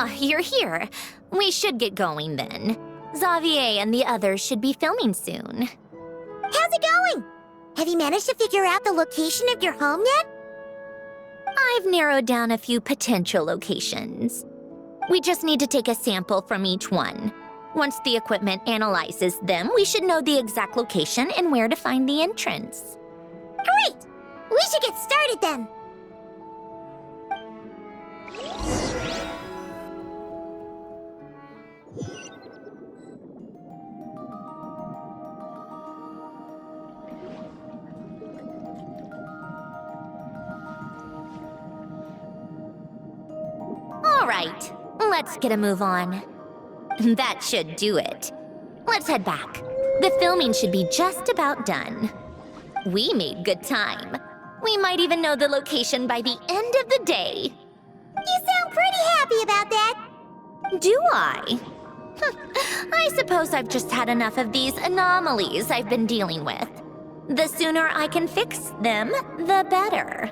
Ah, you're here. We should get going then. Xavier and the others should be filming soon. How's it going? Have you managed to figure out the location of your home yet? I've narrowed down a few potential locations. We just need to take a sample from each one. Once the equipment analyzes them, we should know the exact location and where to find the entrance. Great! We should get started then. All right, let's get a move on. That should do it. Let's head back. The filming should be just about done. We made good time. We might even know the location by the end of the day. You sound pretty happy about that. Do I? I suppose I've just had enough of these anomalies I've been dealing with. The sooner I can fix them, the better.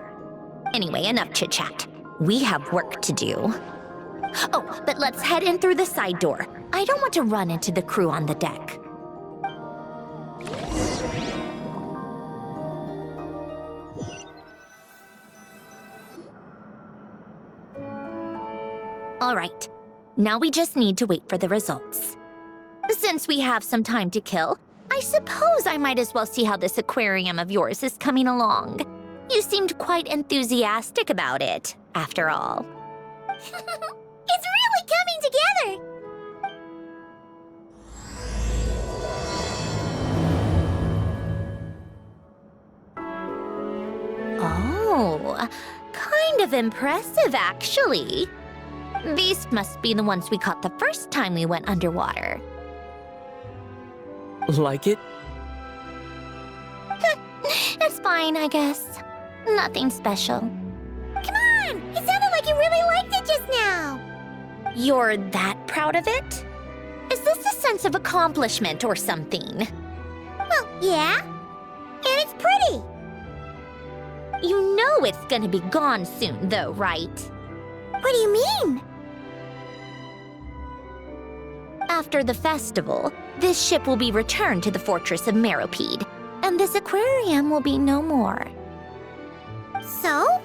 Anyway, enough chit-chat. We have work to do. Oh, but let's head in through the side door. I don't want to run into the crew on the deck. All right, now we just need to wait for the results. Since we have some time to kill, I suppose I might as well see how this aquarium of yours is coming along. You seemed quite enthusiastic about it, after all. It's really coming together! Oh, kind of impressive, actually. These must be the ones we caught the first time we went underwater. Like it? It's fine, I guess. Nothing special. Come on! It sounded like you really liked it just now! You're that proud of it? Is this a sense of accomplishment or something? Well, yeah. And it's pretty! You know it's gonna be gone soon, though, right? What do you mean? After the festival, this ship will be returned to the fortress of Meropide, and this aquarium will be no more. So?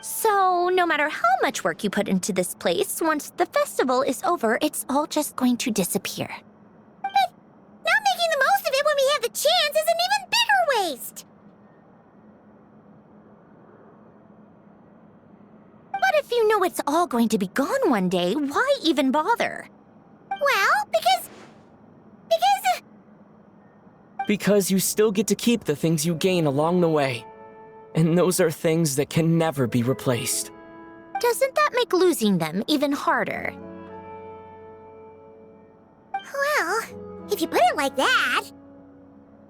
So, no matter how much work you put into this place, once the festival is over, it's all just going to disappear. But not making the most of it when we have the chance is an even bigger waste! But if you know it's all going to be gone one day, why even bother? Well, because... Because you still get to keep the things you gain along the way. And those are things that can never be replaced. Doesn't that make losing them even harder? Well, if you put it like that...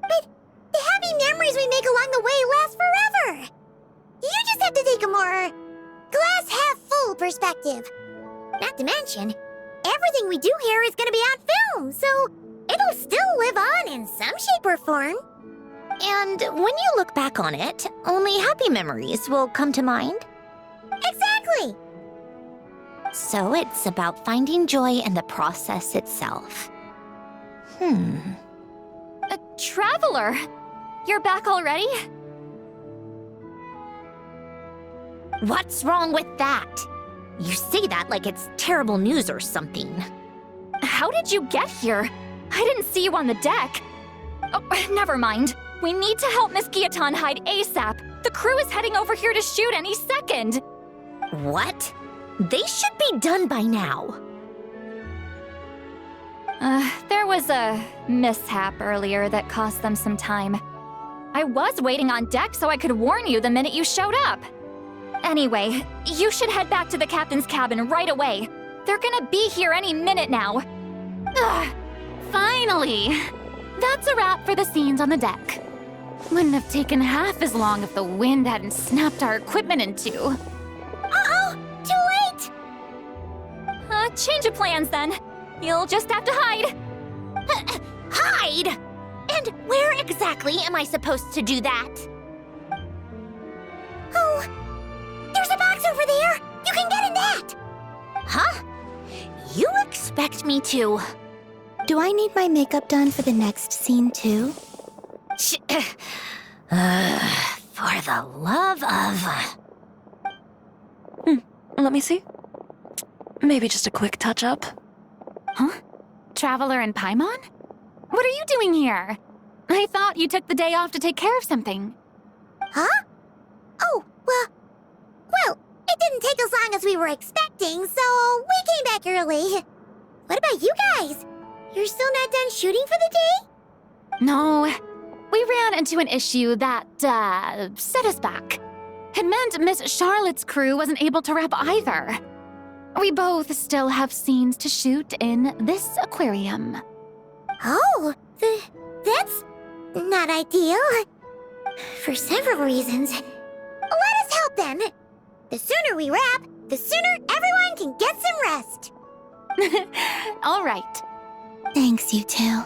But the happy memories we make along the way last forever! You just have to take a more... glass-half-full perspective. Not to mention, everything we do here is gonna be on film, so it'll still live on in some shape or form. And when you look back on it, only happy memories will come to mind? Exactly! So it's about finding joy in the process itself. A traveler! You're back already? What's wrong with that? You say that like it's terrible news or something. How did you get here? I didn't see you on the deck. Oh, never mind. We need to help Miss Guillotin hide ASAP. The crew is heading over here to shoot any second. What? They should be done by now. There was a mishap earlier that cost them some time. I was waiting on deck so I could warn you the minute you showed up. Anyway, you should head back to the captain's cabin right away. They're gonna be here any minute now. Ugh, finally! That's a wrap for the scenes on the deck. Wouldn't have taken half as long if the wind hadn't snapped our equipment in two. Uh-oh! Too late! Change of plans then. You'll just have to hide. Hide? And where exactly am I supposed to do that? Oh, there's a box over there. You can get in that. Huh? You expect me to? Do I need my makeup done for the next scene too? For the love of... Let me see. Maybe just a quick touch-up. Huh? Traveler in Paimon? What are you doing here? I thought you took the day off to take care of something. Huh? Oh, well, it didn't take as long as we were expecting, so we came back early. What about you guys? You're still not done shooting for the day? No, we ran into an issue that, set us back. It meant Miss Charlotte's crew wasn't able to wrap either. We both still have scenes to shoot in this aquarium. Oh, that's not ideal. For several reasons. Let us help then. The sooner we wrap, the sooner everyone can get some rest. All right. Thanks, you two.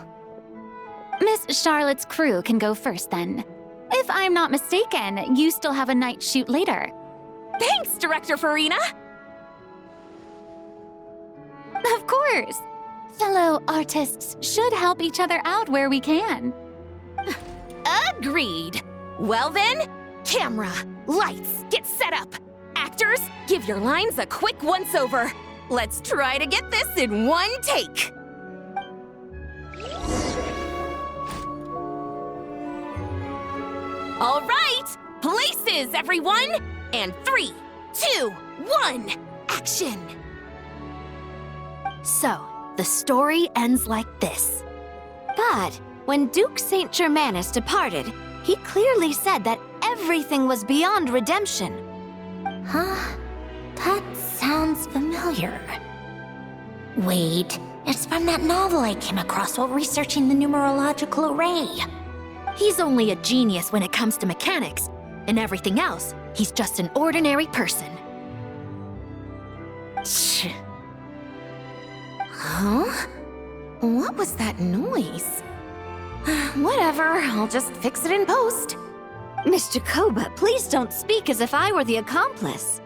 Miss Charlotte's crew can go first then. If I'm not mistaken, you still have a night shoot later. Thanks, Director Farina! Of course. Fellow artists should help each other out where we can. Agreed. Well then, camera, lights, get set up. Actors, give your lines a quick once-over. Let's try to get this in one take. All right, places, everyone! And 3, 2, 1, action! So, the story ends like this. But when Duke Saint Germanus departed, he clearly said that everything was beyond redemption. Huh? That sounds familiar. Wait, it's from that novel I came across while researching the numerological array. He's only a genius when it comes to mechanics, and everything else, he's just an ordinary person. Shh. Huh? What was that noise? Whatever, I'll just fix it in post. Miss Jacoba, please don't speak as if I were the accomplice.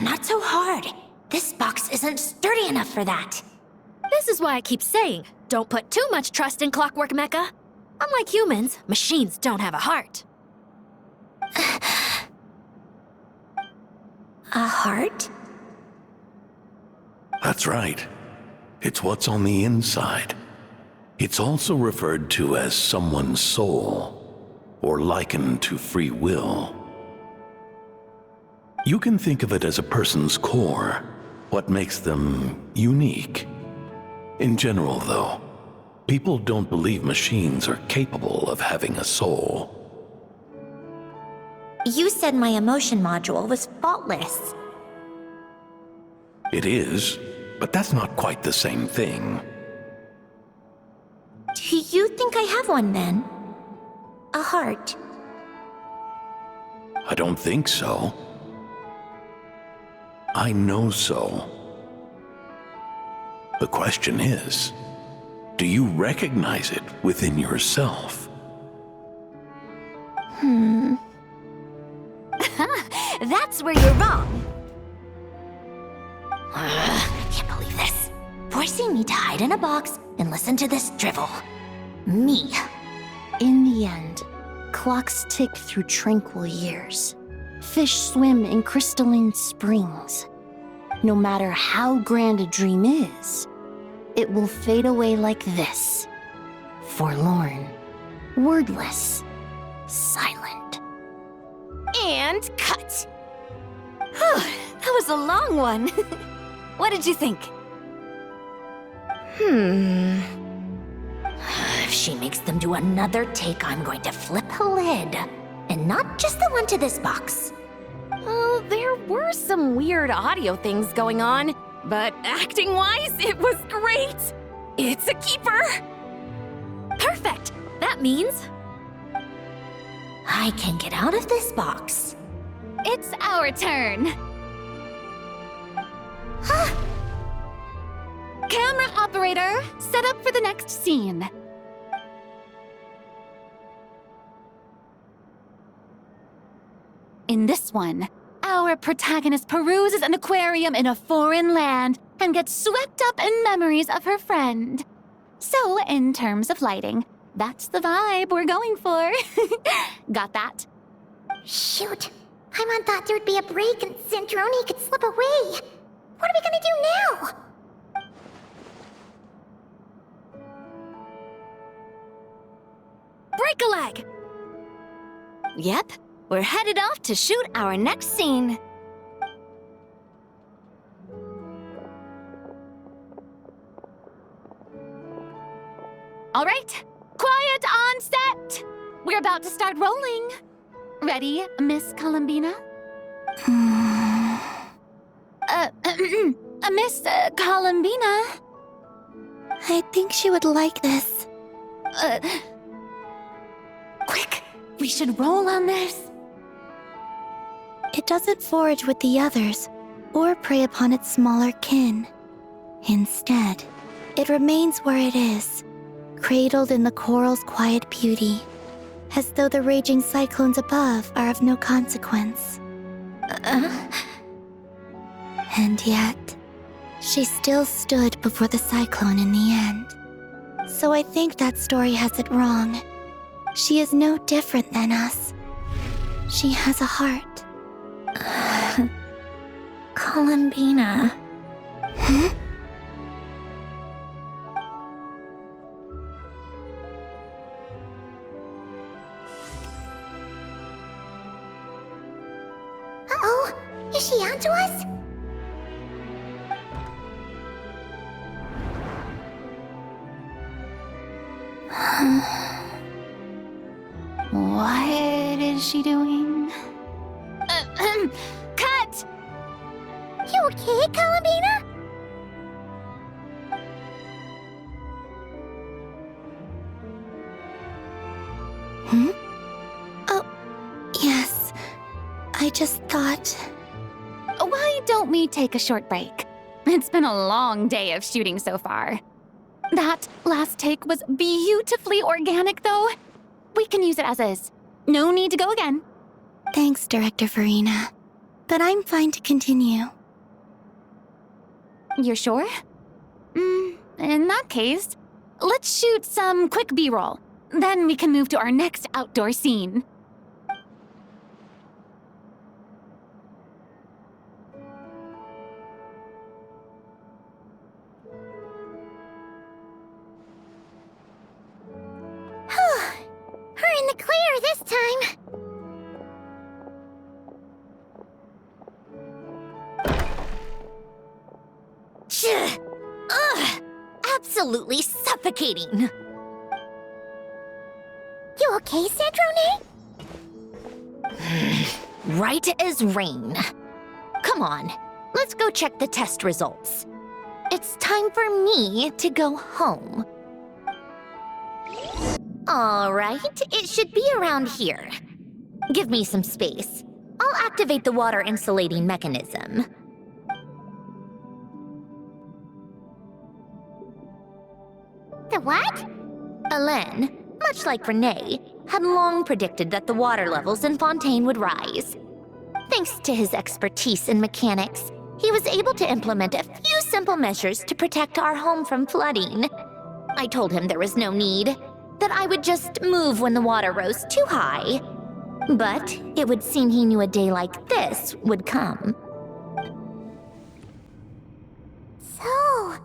Not so hard. This box isn't sturdy enough for that. This is why I keep saying, don't put too much trust in Clockwork Mecha. Unlike humans, machines don't have a heart. A heart? That's right. It's what's on the inside. It's also referred to as someone's soul, or likened to free will. You can think of it as a person's core, what makes them unique. In general, though, people don't believe machines are capable of having a soul. You said my emotion module was faultless. It is, but that's not quite the same thing. Do you think I have one then? A heart? I don't think so. I know so. The question is, do you recognize it within yourself? That's where you're wrong. I can't believe this. Forcing me to hide in a box and listen to this drivel. Me. In the end, clocks tick through tranquil years. Fish swim in crystalline springs. No matter how grand a dream is, it will fade away like this. Forlorn, wordless, silent. And cut. That was a long one. What did you think? If she makes them do another take, I'm going to flip a lid. And not just the one to this box. Well, there were some weird audio things going on, but acting-wise, it was great. It's a keeper. Perfect. That means I can get out of this box. It's our turn. Camera operator, set up for the next scene. In this one, our protagonist peruses an aquarium in a foreign land and gets swept up in memories of her friend. So, in terms of lighting, that's the vibe we're going for. Got that? Shoot. Paimon thought there'd be a break and Sandrone could slip away. What are we gonna do now? Break a leg! Yep, we're headed off to shoot our next scene. All right, quiet on set! We're about to start rolling. Ready, Miss Columbina? Miss Columbina? I think she would like this. Quick, we should roll on this. It doesn't forage with the others or prey upon its smaller kin. Instead, it remains where it is, cradled in the coral's quiet beauty, as though the raging cyclones above are of no consequence. And yet, she still stood before the cyclone in the end. So I think that story has it wrong. She is no different than us. She has a heart. Columbina. Uh-oh. Is she onto us? What is she doing? Cut! You okay, Columbina? Oh, yes. I just thought... Why don't we take a short break? It's been a long day of shooting so far. That last take was beautifully organic, though. We can use it as is. No need to go again. Thanks, Director Farina. But I'm fine to continue. You're sure? In that case, let's shoot some quick B-roll. Then we can move to our next outdoor scene. We're in the clear this time. Ugh! Absolutely suffocating. You okay, Sandrone? Right as rain. Come on, let's go check the test results. It's time for me to go home. All right, it should be around here. Give me some space. I'll activate the water insulating mechanism. The what? Alain, much like Renee, had long predicted that the water levels in Fontaine would rise. Thanks to his expertise in mechanics, he was able to implement a few simple measures to protect our home from flooding. I told him there was no need, that I would just move when the water rose too high. But it would seem he knew a day like this would come. So,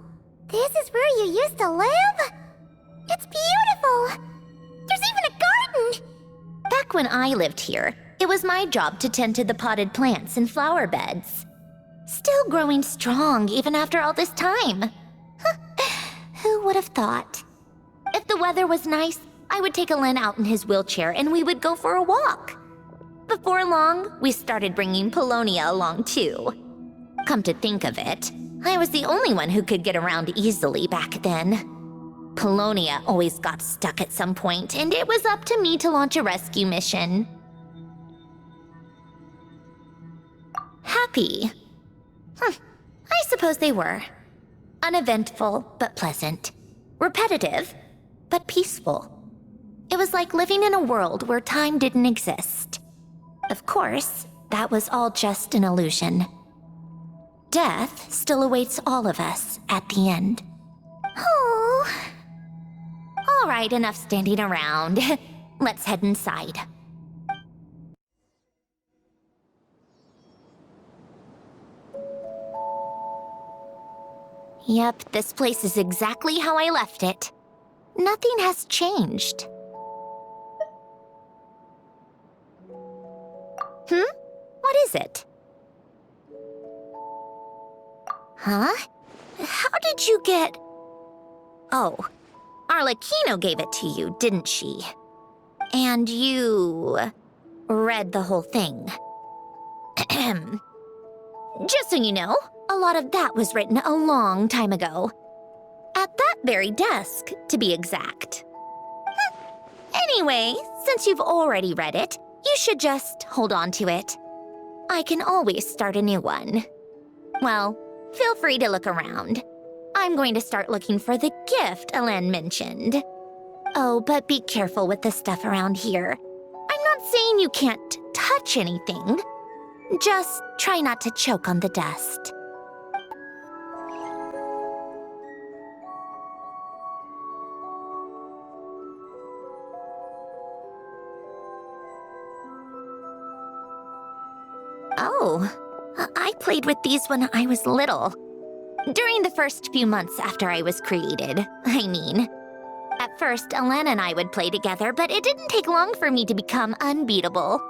this is where you used to live? It's beautiful! There's even a garden! Back when I lived here, it was my job to tend to the potted plants and flower beds. Still growing strong even after all this time. Who would have thought? If the weather was nice, I would take Alain out in his wheelchair and we would go for a walk. Before long, we started bringing Polonia along too. Come to think of it, I was the only one who could get around easily back then. Polonia always got stuck at some point, and it was up to me to launch a rescue mission. Happy. I suppose they were. Uneventful, but pleasant. Repetitive, but peaceful. It was like living in a world where time didn't exist. Of course, that was all just an illusion. Death still awaits all of us at the end. Oh. All right, enough standing around. Let's head inside. Yep, this place is exactly how I left it. Nothing has changed. What is it? Huh? How did you get... Oh, Arlecchino gave it to you, didn't she? And you... read the whole thing. Just so you know, a lot of that was written a long time ago. At that very desk, to be exact. Anyway, since you've already read it, you should just hold on to it. I can always start a new one. Well, feel free to look around. I'm going to start looking for the gift Alen mentioned. Oh, but be careful with the stuff around here. I'm not saying you can't touch anything. Just try not to choke on the dust. Oh, I played with these when I was little. During the first few months after I was created, I mean. At first, Alen and I would play together, but it didn't take long for me to become unbeatable.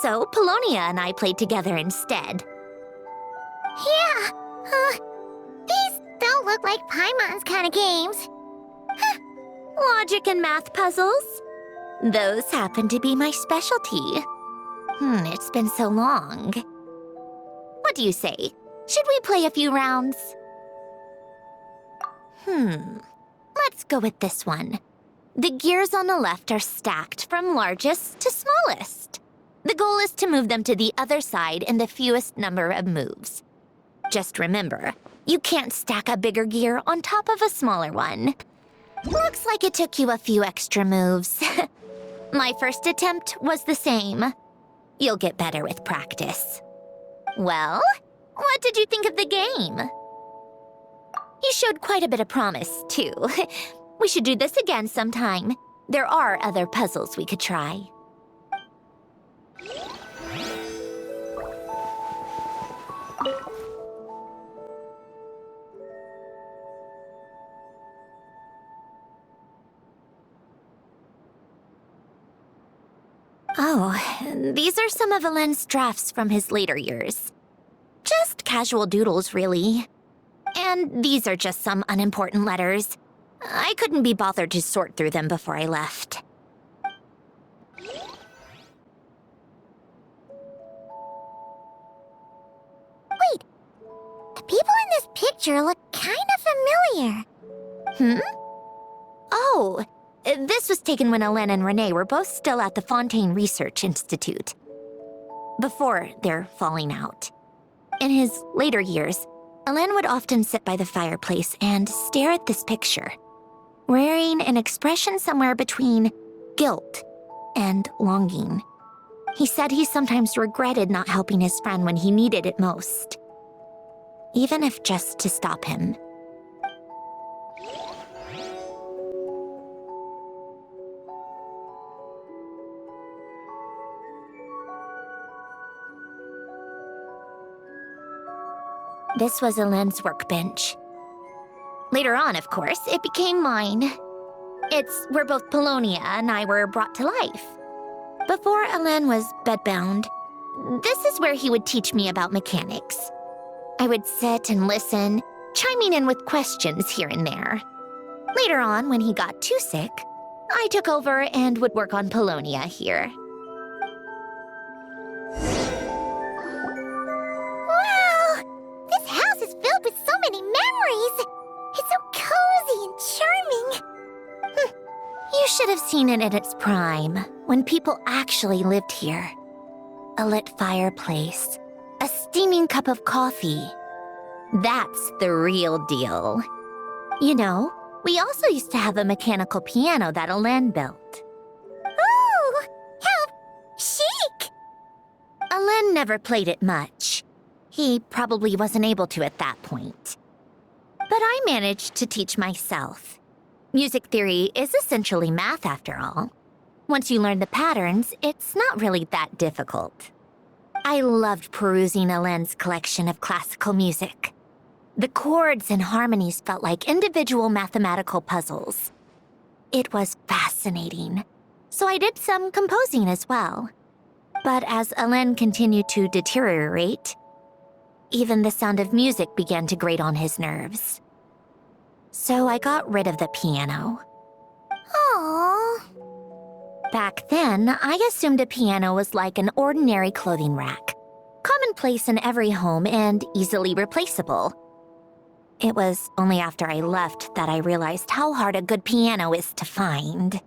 So, Polonia and I played together instead. Yeah. These don't look like Paimon's kind of games. Logic and math puzzles? Those happen to be my specialty. It's been so long. What do you say? Should we play a few rounds? Let's go with this one. The gears on the left are stacked from largest to smallest. The goal is to move them to the other side in the fewest number of moves. Just remember, you can't stack a bigger gear on top of a smaller one. Looks like it took you a few extra moves. My first attempt was the same. You'll get better with practice. Well, what did you think of the game? You showed quite a bit of promise, too. We should do this again sometime. There are other puzzles we could try. Oh, these are some of Alen's drafts from his later years. Just casual doodles, really. And these are just some unimportant letters. I couldn't be bothered to sort through them before I left. Wait, the people in this picture look kind of familiar. Oh, this was taken when Alen and Renee were both still at the Fontaine Research Institute. Before their falling out. In his later years, Alen would often sit by the fireplace and stare at this picture, wearing an expression somewhere between guilt and longing. He said he sometimes regretted not helping his friend when he needed it most, even if just to stop him. This was Alen's workbench. Later on, of course, it became mine. It's where both Polonia and I were brought to life. Before Alen was bedbound, this is where he would teach me about mechanics. I would sit and listen, chiming in with questions here and there. Later on, when he got too sick, I took over and would work on Polonia here. This house is filled with so many memories! It's so cozy and charming! You should have seen it in its prime, when people actually lived here. A lit fireplace, a steaming cup of coffee. That's the real deal. You know, we also used to have a mechanical piano that Alen built. Ooh! How chic! Alen never played it much. He probably wasn't able to at that point. But I managed to teach myself. Music theory is essentially math after all. Once you learn the patterns, it's not really that difficult. I loved perusing Helen's collection of classical music. The chords and harmonies felt like individual mathematical puzzles. It was fascinating, so I did some composing as well. But as Helen continued to deteriorate, even the sound of music began to grate on his nerves. So I got rid of the piano. Aww. Back then, I assumed a piano was like an ordinary clothing rack, commonplace in every home and easily replaceable. It was only after I left that I realized how hard a good piano is to find.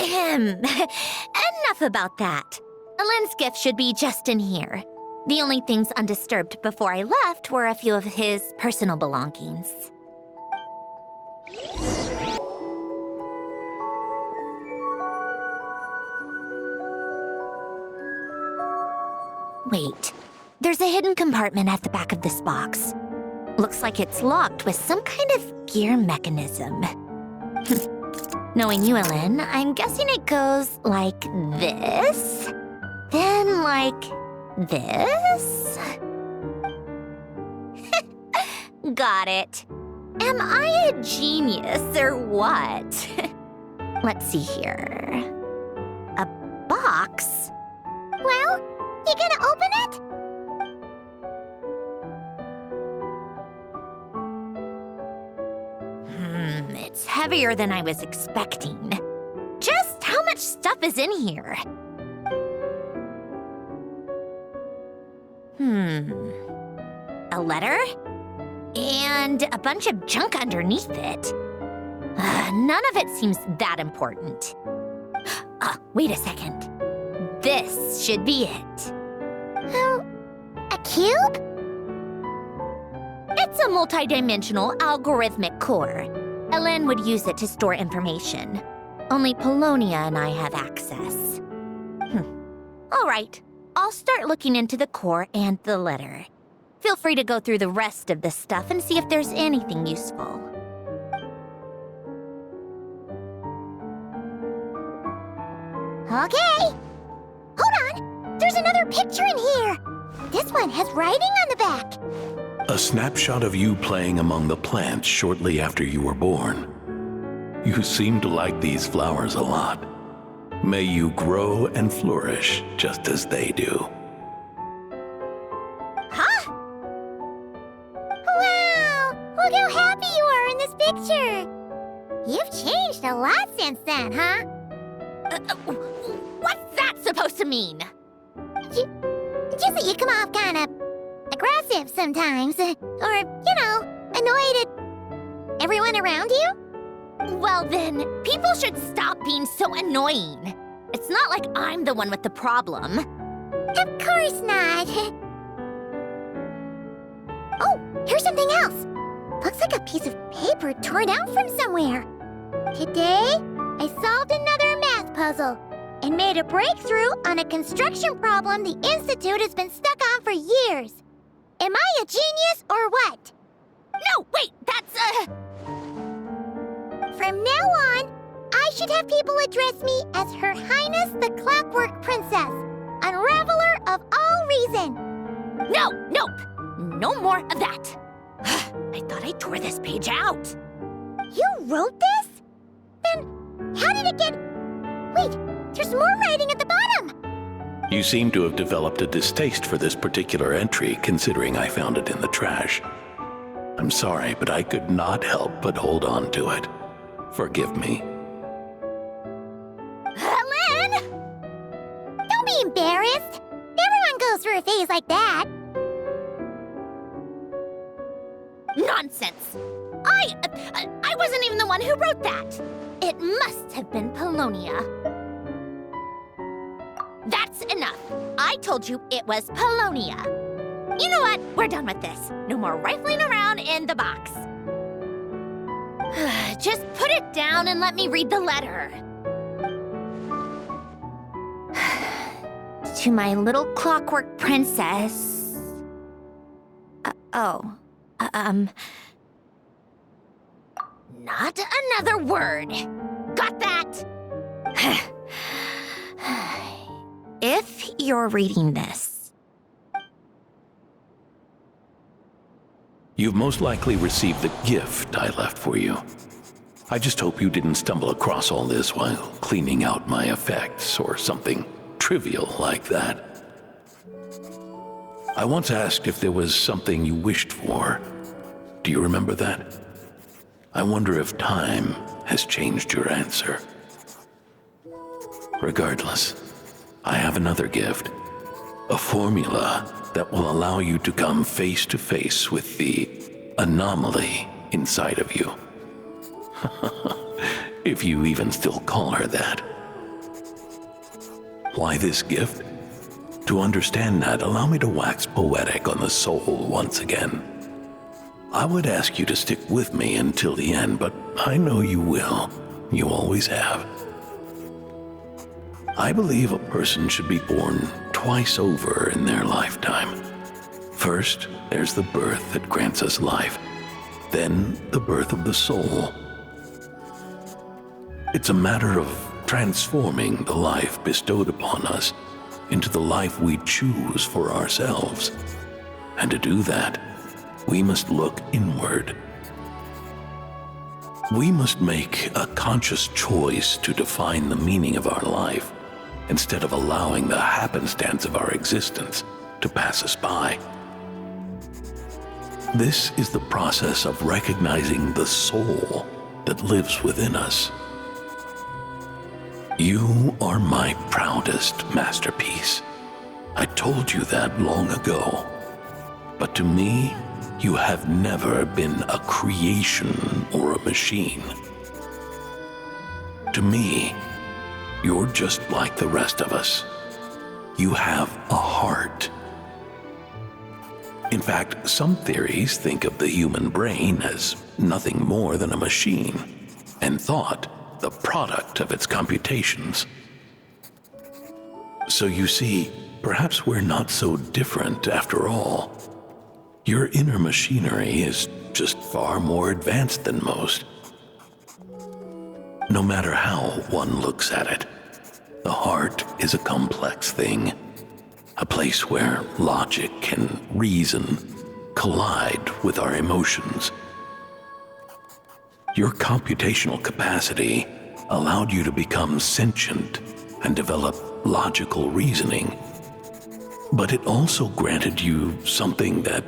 Enough about that. Helen's gift should be just in here. The only things undisturbed before I left were a few of his personal belongings. Wait, there's a hidden compartment at the back of this box. Looks like it's locked with some kind of gear mechanism. Knowing you, Helen, I'm guessing it goes like this, then like this. Got it. Am I a genius or what? Let's see here. A box? Well, you gonna open it? It's heavier than I was expecting. Just how much stuff is in here? A letter? And a bunch of junk underneath it. None of it seems that important. Wait a second. This should be it. A cube? It's a multidimensional algorithmic core. Helen would use it to store information. Only Polonia and I have access. All right, I'll start looking into the core and the letter. Feel free to go through the rest of the stuff and see if there's anything useful. Okay. Hold on. There's another picture in here. This one has writing on the back. A snapshot of you playing among the plants shortly after you were born. You seem to like these flowers a lot. May you grow and flourish just as they do. Huh? Wow! Look how happy you are in this picture. You've changed a lot since then, huh? What's that supposed to mean? Just that you come off kind of aggressive sometimes. Or, annoyed at everyone around you. Well then, people should stop being so annoying. It's not like I'm the one with the problem. Of course not. Oh, here's something else. Looks like a piece of paper torn out from somewhere. Today, I solved another math puzzle and made a breakthrough on a construction problem the Institute has been stuck on for years. Am I a genius or what? No, wait, that's From now on, I should have people address me as Her Highness the Clockwork Princess, unraveler of all reason. No more of that. I thought I tore this page out. You wrote this? Then how did it get... Wait, there's more writing at the bottom. You seem to have developed a distaste for this particular entry, considering I found it in the trash. I'm sorry, but I could not help but hold on to it. Forgive me. Helen! Don't be embarrassed. Everyone goes through a phase like that. Nonsense! I wasn't even the one who wrote that. It must have been Polonia. That's enough. I told you it was Polonia. You know what? We're done with this. No more rifling around in the box. Just put it down and let me read the letter. to my little clockwork princess. Not another word. Got that? If you're reading this, You've most likely received the gift I left for you. I just hope you didn't stumble across all this while cleaning out my effects or something trivial like that. I once asked if there was something you wished for. Do you remember that? I wonder if time has changed your answer. Regardless, I have another gift. A formula that will allow you to come face to face with the anomaly inside of you. If you even still call her that. Why this gift? To understand that, allow me to wax poetic on the soul once again. I would ask you to stick with me until the end, but I know you will. You always have. I believe a person should be born twice over in their lifetime. First, there's the birth that grants us life. Then, the birth of the soul. It's a matter of transforming the life bestowed upon us into the life we choose for ourselves. And to do that, we must look inward. We must make a conscious choice to define the meaning of our life instead of allowing the happenstance of our existence to pass us by. This is the process of recognizing the soul that lives within us. You are my proudest masterpiece. I told you that long ago. But to me, you have never been a creation or a machine. To me, you're just like the rest of us. You have a heart. In fact, some theories think of the human brain as nothing more than a machine, and thought the product of its computations. So you see, perhaps we're not so different after all. Your inner machinery is just far more advanced than most. No matter how one looks at it, the heart is a complex thing, a place where logic and reason collide with our emotions. Your computational capacity allowed you to become sentient and develop logical reasoning. But it also granted you something that,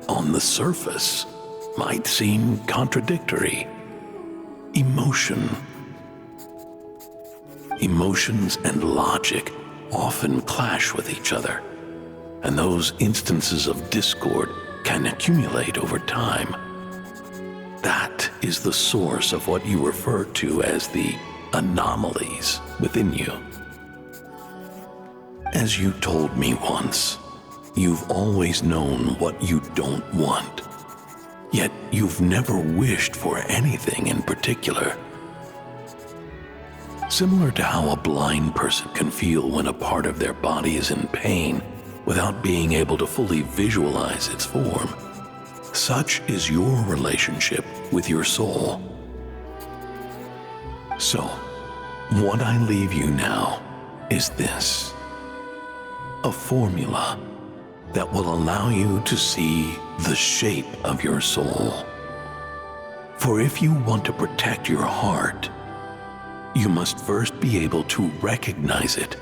on the surface, might seem contradictory. Emotion. Emotions and logic often clash with each other, and those instances of discord can accumulate over time. That is the source of what you refer to as the anomalies within you. As you told me once, you've always known what you don't want, yet you've never wished for anything in particular. Similar to how a blind person can feel when a part of their body is in pain without being able to fully visualize its form, such is your relationship with your soul. So, what I leave you now is this: a formula that will allow you to see the shape of your soul. For if you want to protect your heart, you must first be able to recognize it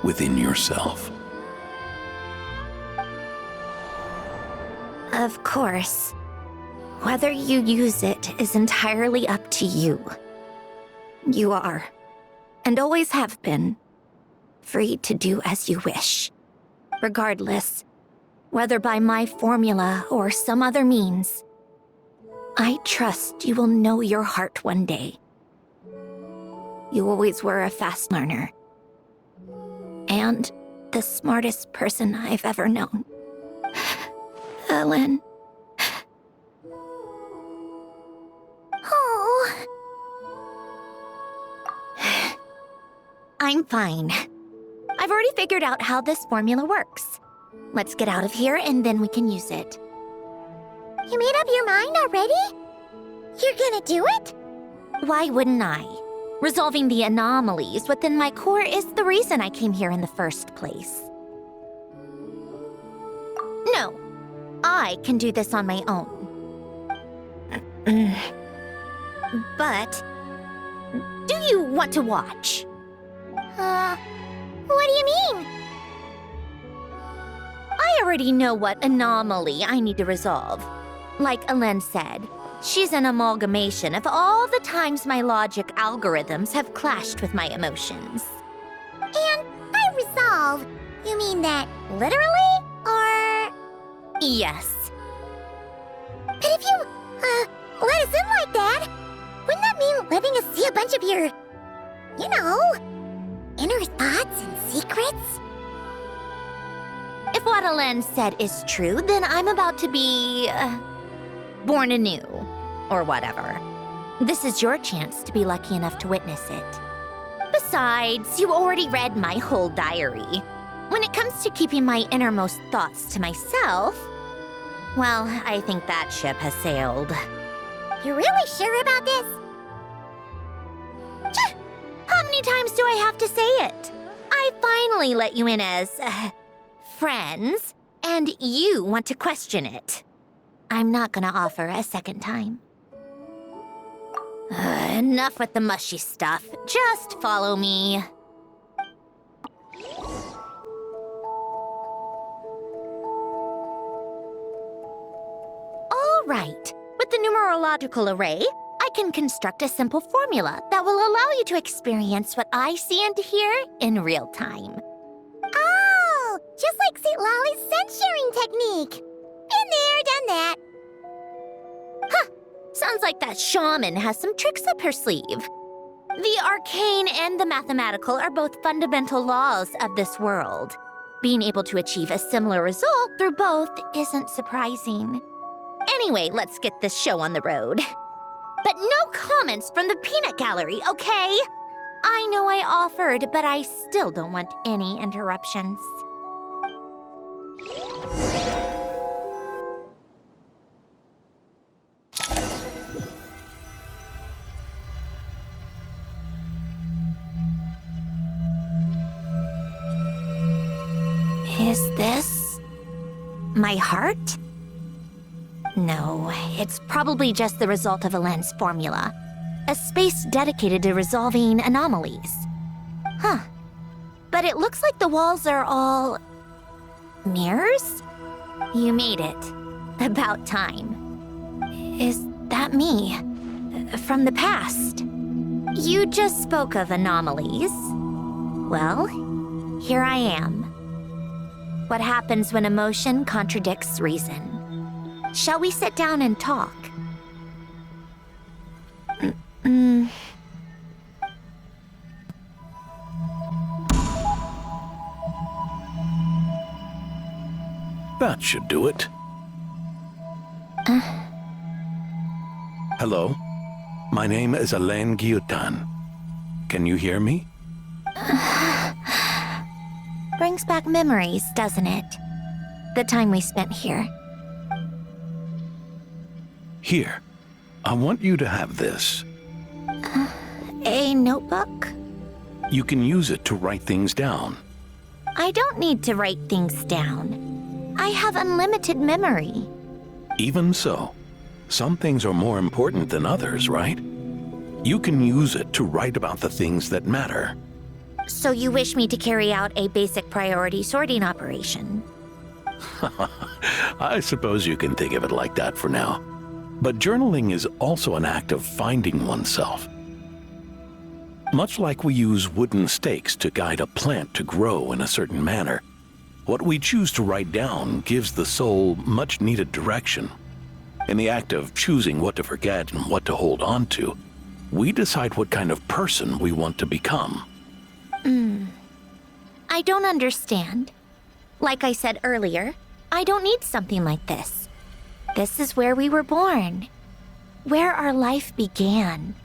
within yourself. of course, whether you use it is entirely up to you. You are, and always have been, free to do as you wish. Regardless, whether by my formula or some other means, I trust you will know your heart one day. You always were a fast learner. And the smartest person I've ever known. Ellen. Oh. I'm fine. I've I've already figured out how this formula works. Let's get out of here and then we can use it. You made up your mind already? You're gonna do it? Why wouldn't I? Resolving the anomalies within my core is the reason I came here in the first place. No, I can do this on my own. But, do you want to watch? What do you mean? I already know what anomaly I need to resolve. Like Alen said, she's an amalgamation of all the times my logic algorithms have clashed with my emotions. And by resolve, you mean that literally? Or... Yes. But if you, let us in like that, wouldn't that mean letting us see a bunch of your, you know, inner thoughts and secrets? If what Alen said is true, then I'm about to be... born anew, or whatever. This is your chance to be lucky enough to witness it. Besides, you already read my whole diary. When it comes to keeping my innermost thoughts to myself, well, I think that ship has sailed. You're really sure about this? How many times do I have to say it? I finally let you in as, friends, and you want to question it. I'm not gonna offer a second time. Enough with the mushy stuff. Just follow me. All right. With the numerological array, I can construct a simple formula that will allow you to experience what I see and hear in real time. Oh, just like St. Lolly's scent-sharing technique. Been there, done that. Sounds like that shaman has some tricks up her sleeve. The arcane and the mathematical are both fundamental laws of this world. Being able to achieve a similar result through both isn't surprising. Anyway, let's get this show on the road. But no comments from the peanut gallery, okay? I know I offered, but I still don't want any interruptions. Is this my heart? No, it's probably just the result of Alen's formula. A space dedicated to resolving anomalies. Huh. But it looks like the walls are all... mirrors? You made it. About time. Is that me? From the past? You just spoke of anomalies. Well, here I am. What happens when emotion contradicts reason? Shall we sit down and talk? That should do it. Hello? My name is Alen Guillotin. Can you hear me? Brings back memories, doesn't it? The time we spent here. Here. I want you to have this. A notebook? You can use it to write things down. I don't need to write things down. I have unlimited memory. Even so, some things are more important than others, right? You can use it to write about the things that matter. So you wish me to carry out a basic priority sorting operation? I suppose you can think of it like that for now. But journaling is also an act of finding oneself. Much like we use wooden stakes to guide a plant to grow in a certain manner, what we choose to write down gives the soul much needed direction. In the act of choosing what to forget and what to hold on to, we decide what kind of person we want to become. I don't understand. Like I said earlier, I don't need something like this. This is where we were born. Where our life began.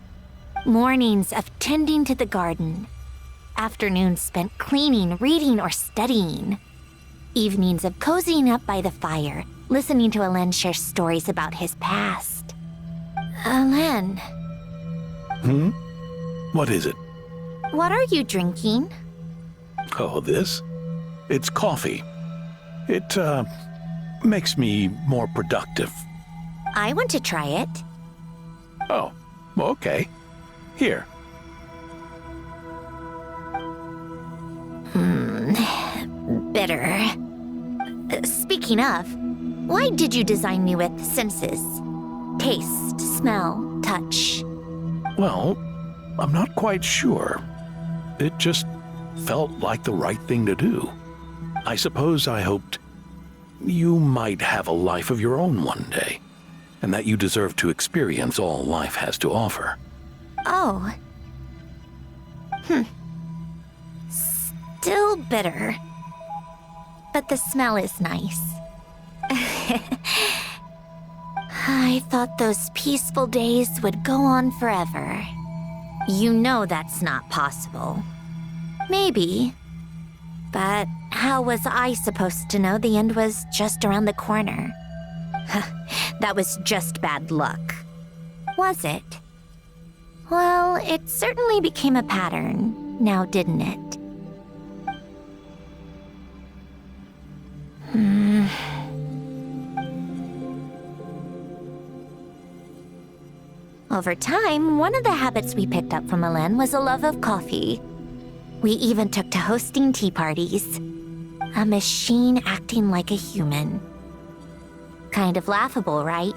Mornings of tending to the garden. Afternoons spent cleaning, reading, or studying. Evenings of cozying up by the fire, listening to Alen share stories about his past. Alen, What is it? what are you drinking? Oh, this? It's coffee. It, makes me more productive. I want to try it. Oh, okay. Here. Bitter. Speaking of, why did you design me with senses? Taste, smell, touch. Well, I'm not quite sure. It just felt like the right thing to do. I suppose I hoped you might have a life of your own one day, and that you deserve to experience all life has to offer. Oh. Still bitter. But the smell is nice. I thought those peaceful days would go on forever. You know that's not possible. Maybe. But how was I supposed to know the end was just around the corner? That was just bad luck. Was it? Well, it certainly became a pattern, now didn't it? Over time, one of the habits we picked up from Alen was a love of coffee. We even took to hosting tea parties. A machine acting like a human. Kind of laughable, right?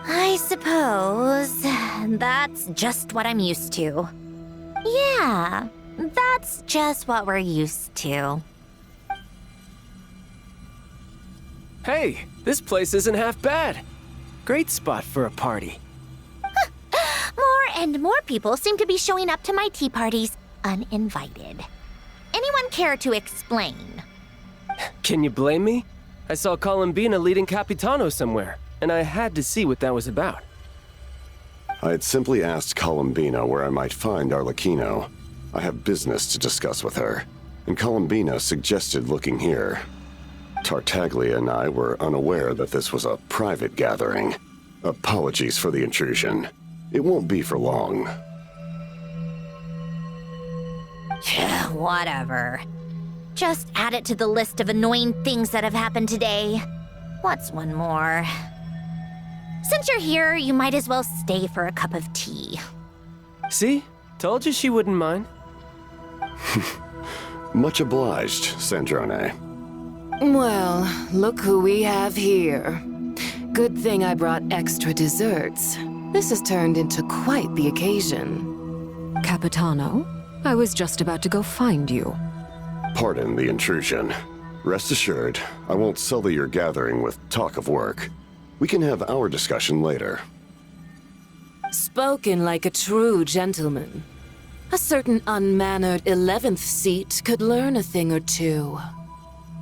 I suppose that's just what I'm used to. Yeah, that's just what we're used to. Hey, this place isn't half bad. Great spot for a party. More and more people seem to be showing up to my tea parties uninvited. Anyone care to explain? Can you blame me? I saw Columbina leading Capitano somewhere, and I had to see what that was about. I had simply asked Columbina where I might find Arlecchino. I have business to discuss with her, and Columbina suggested looking here. Tartaglia and I were unaware that this was a private gathering. Apologies for the intrusion. It won't be for long. Whatever. Just add it to the list of annoying things that have happened today. What's one more? Since you're here, you might as well stay for a cup of tea. See? Told you she wouldn't mind. Much obliged, Sandrone. Well, look who we have here. Good thing I brought extra desserts. This has turned into quite the occasion. Capitano, I was just about to go find you. Pardon the intrusion. Rest assured, I won't sully your gathering with talk of work. We can have our discussion later. Spoken like a true gentleman. A certain unmannered 11th seat could learn a thing or two.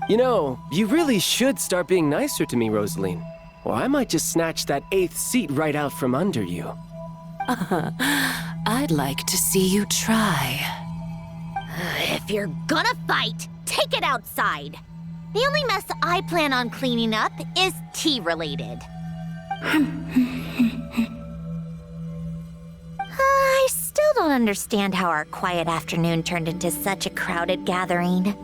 You know, you really should start being nicer to me, Rosaline. Or I might just snatch that 8th seat right out from under you. I'd like to see you try. If you're gonna fight, take it outside. The only mess I plan on cleaning up is tea-related. I still don't understand how our quiet afternoon turned into such a crowded gathering.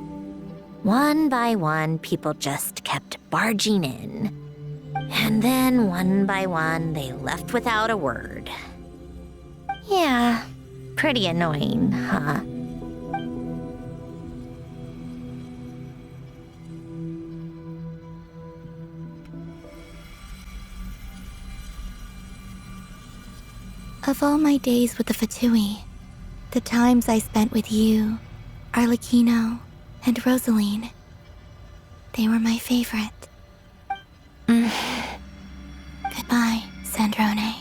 One by one, people just kept barging in. And then, one by one, they left without a word. Yeah, pretty annoying, huh? Of all my days with the Fatui, the times I spent with you, Arlecchino, and Rosaline, they were my favorite. Goodbye, Sandrone.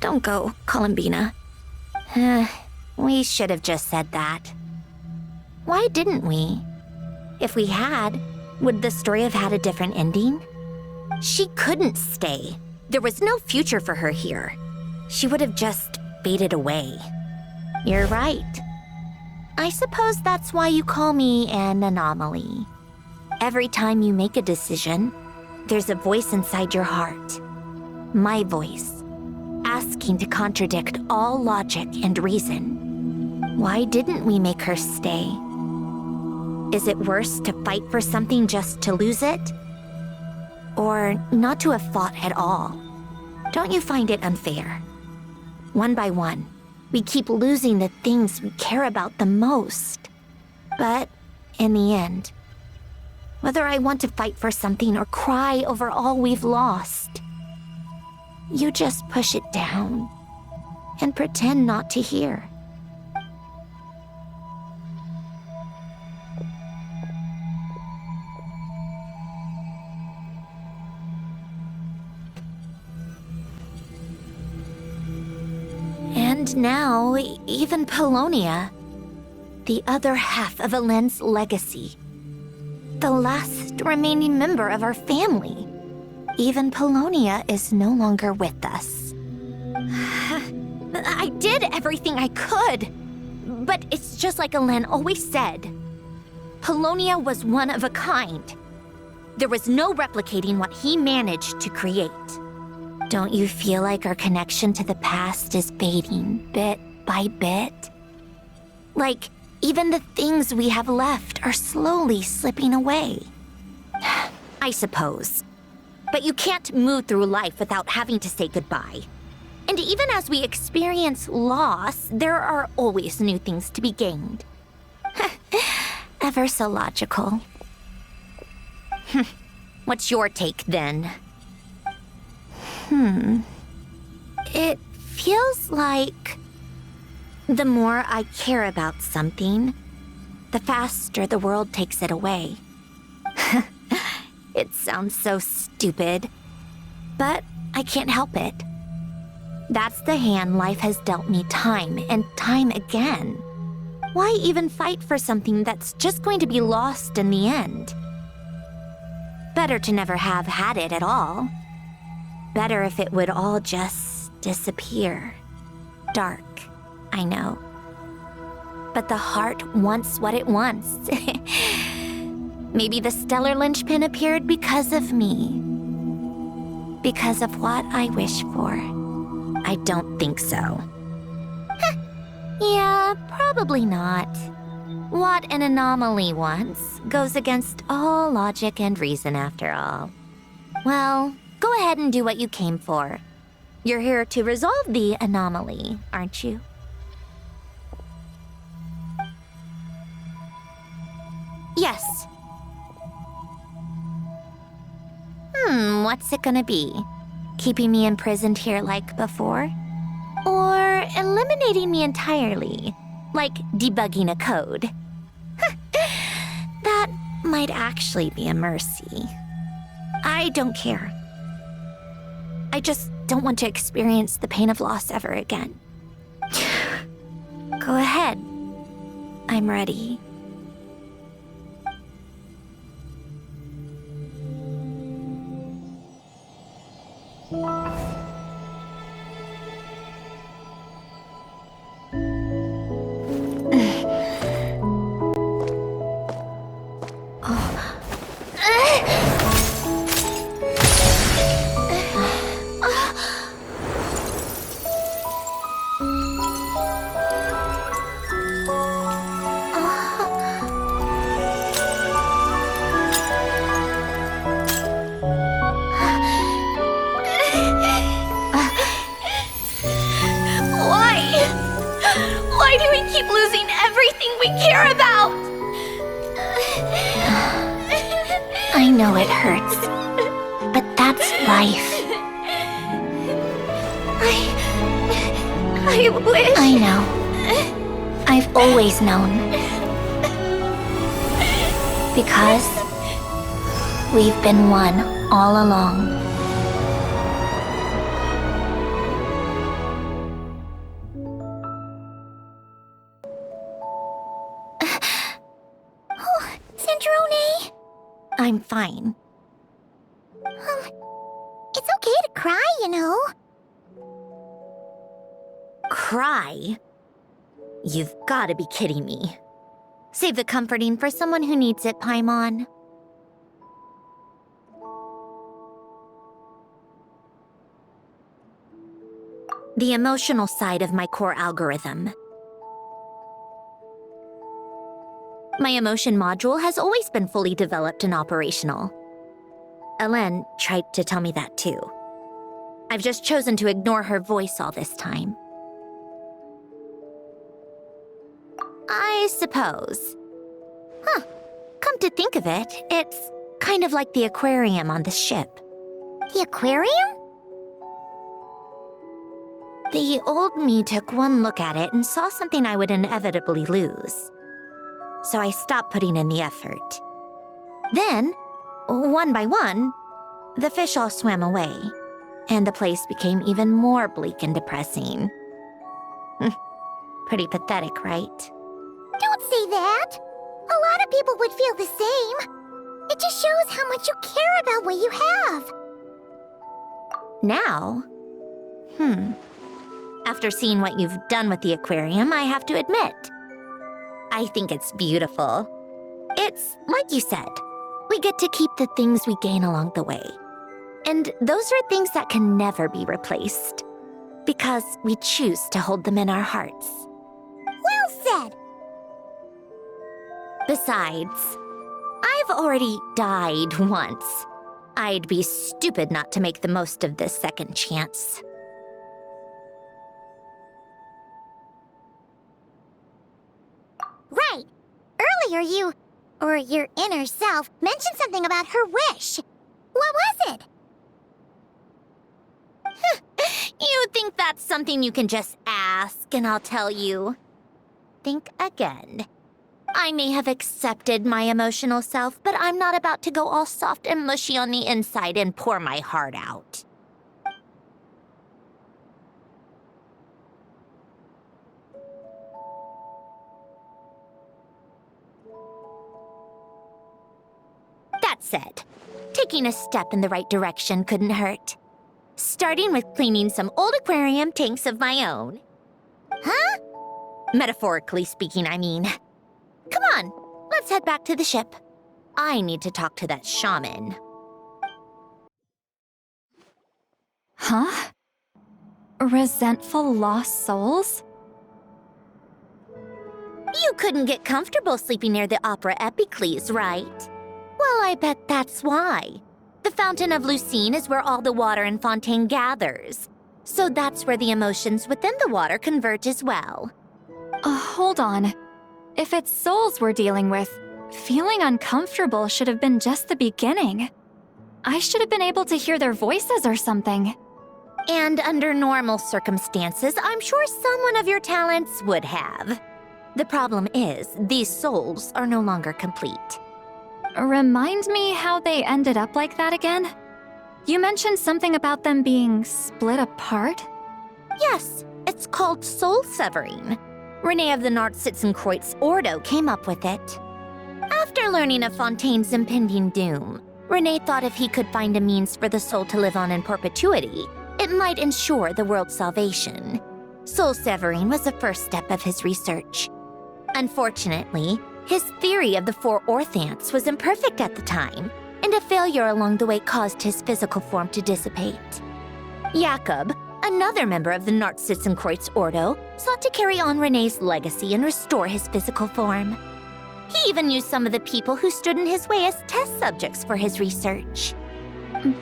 Don't go, Columbina. We should have just said that. Why didn't we? If we had, would the story have had a different ending? She couldn't stay. There was no future for her here. She would have just faded away. You're right. I suppose that's why you call me an anomaly. Every time you make a decision, there's a voice inside your heart. My voice, asking to contradict all logic and reason. Why didn't we make her stay? Is it worse to fight for something just to lose it? Or not to have fought at all? Don't you find it unfair? One by one, we keep losing the things we care about the most. But in the end, whether I want to fight for something or cry over all we've lost, you just push it down and pretend not to hear. And now, even Polonia, the other half of Elend's legacy, the last remaining member of our family, even Polonia is no longer with us. I did everything I could, but it's just like Elend always said. Polonia was one of a kind. There was no replicating what he managed to create. Don't you feel like our connection to the past is fading bit by bit? Like, even the things we have left are slowly slipping away. I suppose. But you can't move through life without having to say goodbye. And even as we experience loss, there are always new things to be gained. Ever so logical. What's your take, then? It feels like the more I care about something, the faster the world takes it away. It sounds so stupid, but I can't help it. That's the hand life has dealt me time and time again. Why even fight for something that's just going to be lost in the end? Better to never have had it at all. Better if it would all just disappear. Dark, I know. But the heart wants what it wants. Maybe the stellar linchpin appeared because of me. Because of what I wish for. I don't think so. Yeah, probably not. What an anomaly wants goes against all logic and reason after all. Well, go ahead and do what you came for. You're here to resolve the anomaly, aren't you? Yes. What's it gonna be? Keeping me imprisoned here like before? Or eliminating me entirely, like debugging a code? That might actually be a mercy. I don't care. I just don't want to experience the pain of loss ever again. Go ahead. I'm ready. Why do we keep losing everything we care about? I know it hurts, but that's life. I wish... I know. I've always known. Because we've been one all along. I'm fine. It's okay to cry. cry, you know. Cry? You've got to be kidding me. Save the comforting for someone who needs it, Paimon. The emotional side of my core algorithm. My emotion module has always been fully developed and operational. Elen tried to tell me that too. I've just chosen to ignore her voice all this time. I suppose. Come to think of it, it's kind of like the aquarium on the ship. The aquarium? The old me took one look at it and saw something I would inevitably lose. So I stopped putting in the effort. Then, one by one, the fish all swam away, and the place became even more bleak and depressing. Pretty pathetic, right? Don't say that. A lot of people would feel the same. It just shows how much you care about what you have. Now? After seeing what you've done with the aquarium, I have to admit, I think it's beautiful. It's like you said, we get to keep the things we gain along the way. And those are things that can never be replaced, because we choose to hold them in our hearts. Well said. Besides, I've already died once. I'd be stupid not to make the most of this second chance. Right. Earlier your inner self, mentioned something about her wish. What was it? You think that's something you can just ask and I'll tell you? Think again. I may have accepted my emotional self, but I'm not about to go all soft and mushy on the inside and pour my heart out. That said, taking a step in the right direction couldn't hurt. Starting with cleaning some old aquarium tanks of my own. Huh? Metaphorically speaking, I mean. Come on, let's head back to the ship. I need to talk to that shaman. Huh? Resentful lost souls? You couldn't get comfortable sleeping near the Opera Epicles, right? Well, I bet that's why. The Fountain of Lucine is where all the water in Fontaine gathers. So that's where the emotions within the water converge as well. Hold on. If it's souls we're dealing with, feeling uncomfortable should have been just the beginning. I should have been able to hear their voices or something. And under normal circumstances, I'm sure someone of your talents would have. The problem is, these souls are no longer complete. Remind me how they ended up like that again? You mentioned something about them being split apart? Yes, it's called soul severing. Renee of the Nartsitzenkreuz Ordo came up with it. After learning of Fontaine's impending doom, Renee thought if he could find a means for the soul to live on in perpetuity, it might ensure the world's salvation. Soul severing was the first step of his research. Unfortunately, his theory of the four orthants was imperfect at the time, and a failure along the way caused his physical form to dissipate. Jakob, another member of the Nartsitzenkreuz Ordo, sought to carry on Renee's legacy and restore his physical form. He even used some of the people who stood in his way as test subjects for his research.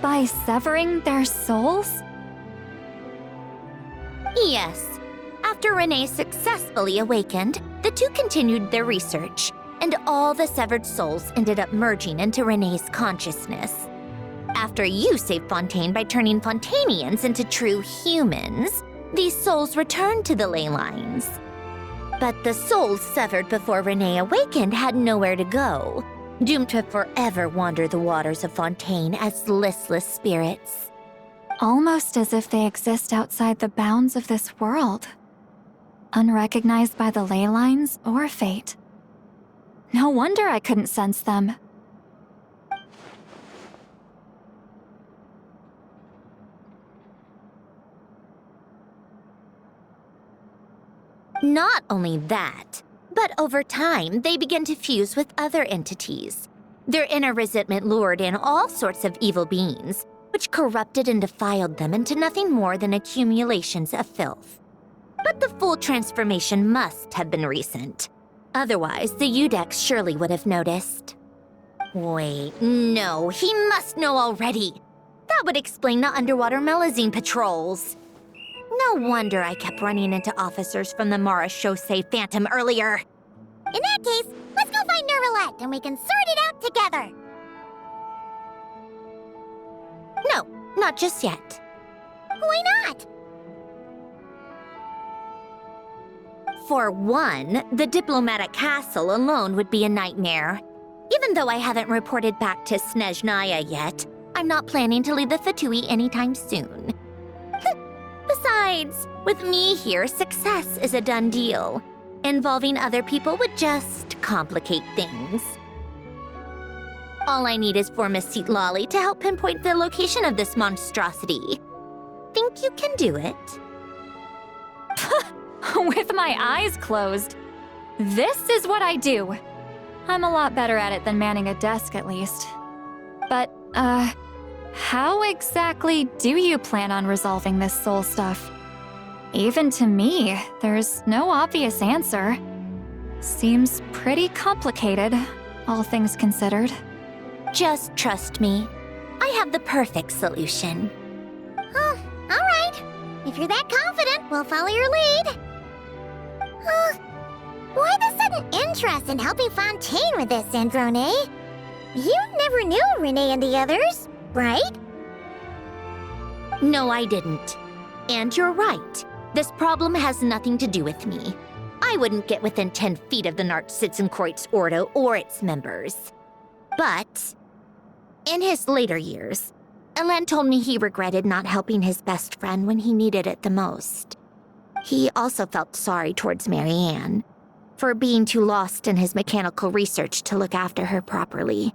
By severing their souls? Yes. After Renee successfully awakened, the two continued their research, and all the severed souls ended up merging into Renee's consciousness. After you saved Fontaine by turning Fontainians into true humans, these souls returned to the ley lines. But the souls severed before Renee awakened had nowhere to go, doomed to forever wander the waters of Fontaine as listless spirits. Almost as if they exist outside the bounds of this world. Unrecognized by the ley lines or fate. No wonder I couldn't sense them. Not only that, but over time, they begin to fuse with other entities. Their inner resentment lured in all sorts of evil beings, which corrupted and defiled them into nothing more than accumulations of filth. But the full transformation must have been recent. Otherwise, the Udex surely would have noticed. Wait, no, he must know already. That would explain the underwater melazine patrols. No wonder I kept running into officers from the Mara Chaussee Phantom earlier. In that case, let's go find Nervalette and we can sort it out together. No, not just yet. Why not? For one, the diplomatic castle alone would be a nightmare. Even though I haven't reported back to Snezhnaya yet, I'm not planning to leave the Fatui anytime soon. Besides, with me here, success is a done deal. Involving other people would just complicate things. All I need is for Miss Citlali to help pinpoint the location of this monstrosity. Think you can do it? With my eyes closed. This is what I do. I'm a lot better at it than manning a desk, at least. But, how exactly do you plan on resolving this soul stuff? Even to me, there's no obvious answer. Seems pretty complicated, all things considered. Just trust me. I have the perfect solution. Oh, all right. If you're that confident, we'll follow your lead. Why the sudden interest in helping Fontaine with this, Androne? You never knew Renee and the others, right? No, I didn't. And you're right. This problem has nothing to do with me. I wouldn't get within 10 feet of the Nartsitzenkreuz Ordo or its members. But in his later years, Elan told me he regretted not helping his best friend when he needed it the most. He also felt sorry towards Marianne for being too lost in his mechanical research to look after her properly.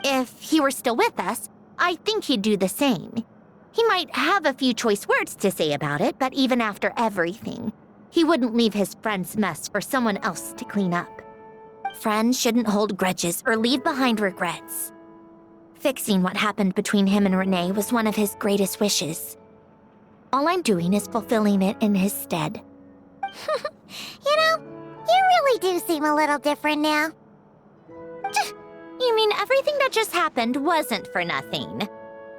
If he were still with us, I think he'd do the same. He might have a few choice words to say about it, but even after everything, he wouldn't leave his friend's mess for someone else to clean up. Friends shouldn't hold grudges or leave behind regrets. Fixing what happened between him and Renee was one of his greatest wishes. All I'm doing is fulfilling it in his stead. You know, you really do seem a little different now. You mean everything that just happened wasn't for nothing?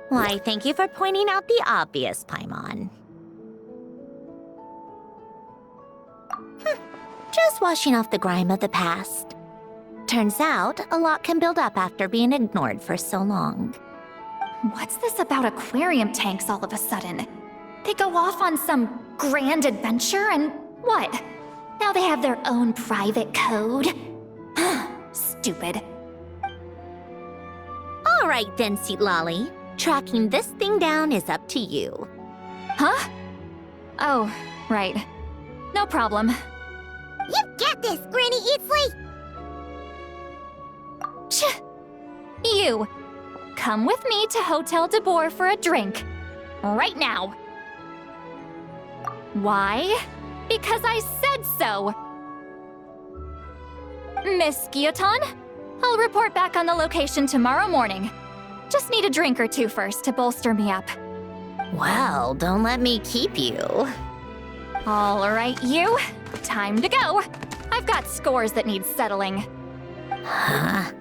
Why, thank you for pointing out the obvious, Paimon. Just washing off the grime of the past. Turns out, a lot can build up after being ignored for so long. What's this about aquarium tanks all of a sudden? They go off on some grand adventure and what? Now they have their own private code? Stupid. All right then, Citlali. Tracking this thing down is up to you. Huh? Oh, right. No problem. You get this, Granny Eatsley! You! Come with me to Hotel de Boer for a drink. Right now. Why? Because I said so! Miss Guillotin, I'll report back on the location tomorrow morning. Just need a drink or two first to bolster me up. Well, don't let me keep you. All right, you. Time to go. I've got scores that need settling. Huh?